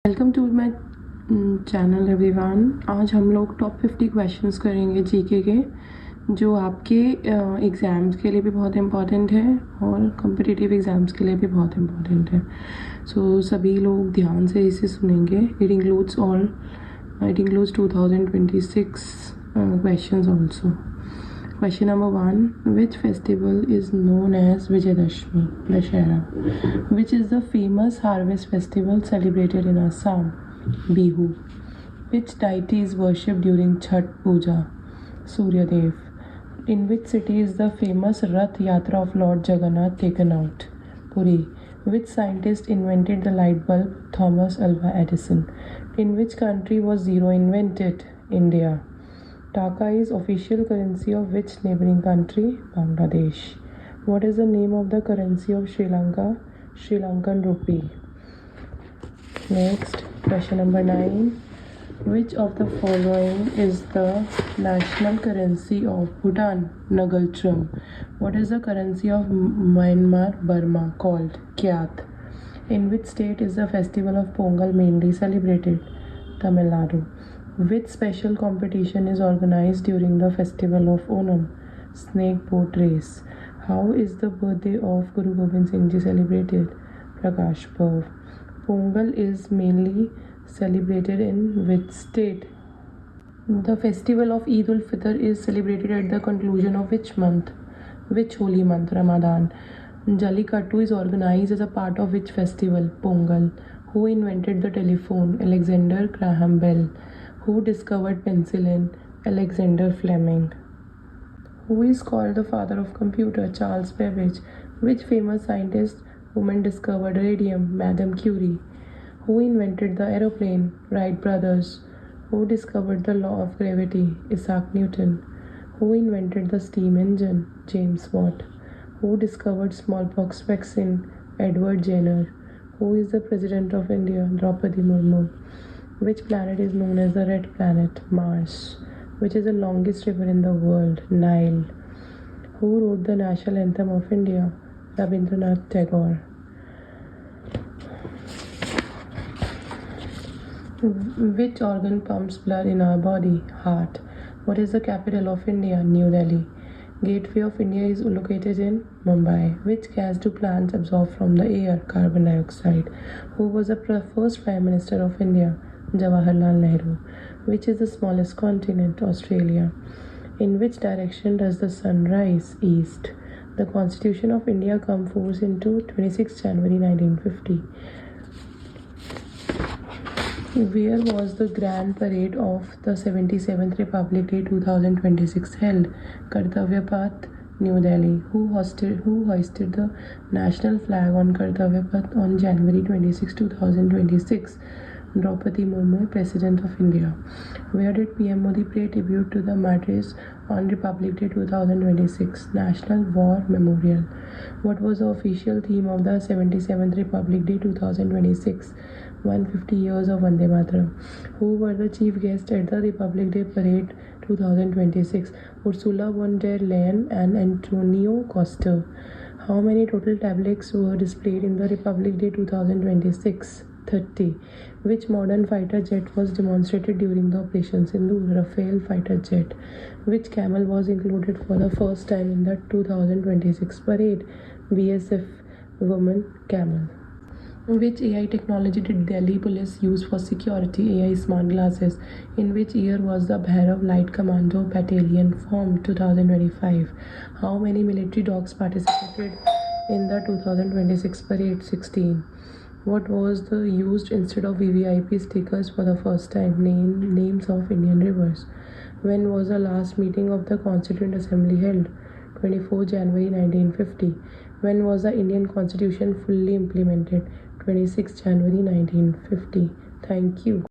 Welcome to my channel everyone. आज हम लोग टॉप 50 क्वेश्चंस करेंगे जीके के, जो आपके एग्ज़ाम्स के लिए भी बहुत इम्पॉर्टेंट है और कॉम्पिटिटिव एग्ज़ाम्स के लिए भी बहुत इम्पॉर्टेंट है। सो सभी लोग ध्यान से इसे सुनेंगे। It includes 2026 questions also. Question number 1. Which festival is known as Vijayadashmi, Dashera? Which is the famous harvest festival celebrated in Assam? Bihu. Which deity is worshipped during Chhat Puja? Surya Dev. In which city is the famous Rath Yatra of Lord Jagannath taken out? Puri. Which scientist invented the light bulb? Thomas Alva Edison. In which country was zero invented? India. Taka is official currency of which neighboring country? Bangladesh. What is the name of the currency of Sri Lanka? Sri Lankan rupee. Next, question number 9. Which of the following is the national currency of Bhutan? Nagaltrum. What is the currency of Myanmar, Burma called? Kyat. In which state is the festival of Pongal mainly celebrated? Tamil Nadu. Which special competition is organized during the festival of Onam? Snake boat race. How is the birthday of Guru Gobind Singh Ji celebrated? Prakash Parv. Pongal is mainly celebrated in which state? The festival of Eid ul-Fitr is celebrated at the conclusion of which month? Which holy month? Ramadan. Jallikattu is organized as a part of which festival? Pongal. Who invented the telephone? Alexander Graham Bell. Who discovered penicillin? Alexander Fleming. Who is called the father of computer? Charles Babbage. Which famous scientist woman discovered radium? Madame Curie. Who invented the aeroplane? Wright brothers. Who discovered the law of gravity? Isaac Newton. Who invented the steam engine? James Watt. Who discovered smallpox vaccine? Edward Jenner. Who is the president of India? Draupadi Murmu. Which planet is known as the red planet? Mars. Which is the longest river in the world? Nile. Who wrote the national anthem of India? Rabindranath Tagore. Which organ pumps blood in our body? Heart. What is the capital of India? New Delhi. Gateway of India is located in Mumbai. Which gas do plants absorb from the air? Carbon dioxide. Who was the first Prime Minister of India? Jawaharlal Nehru. Which is the smallest continent? Australia. In which direction does the sun rise? East. The Constitution of India came force into 26 January 1950. Where was the Grand Parade of the 77th Republic Day 2026 held? Kartavya Path, New Delhi. Who hoisted the national flag on Kartavya Path on January 26, 2026? Draupadi Murmu, President of India. Where did PM Modi pay tribute to the martyrs on Republic Day 2026? National War Memorial. What was the official theme of the 77th Republic Day 2026? 150 years of Vande Mataram. Who were the chief guests at the Republic Day Parade 2026? Ursula von der Leyen and Antonio Costa. How many total tablets were displayed in the Republic Day 2026? 30. Which modern fighter jet was demonstrated during the Operation Sindoor? Rafale fighter jet. Which camel was included for the first time in the 2026 parade? BSF woman camel. Which AI technology did Delhi police use for security? AI smart glasses. In which year was the Bhairav Light Commando Battalion formed? 2025. How many military dogs participated in the 2026 parade? 16. What was the used instead of VVIP stickers for the first time? Names of Indian rivers. When was the last meeting of the Constituent Assembly held? 24 January 1950. When was the Indian Constitution fully implemented? 26 January 1950. Thank you.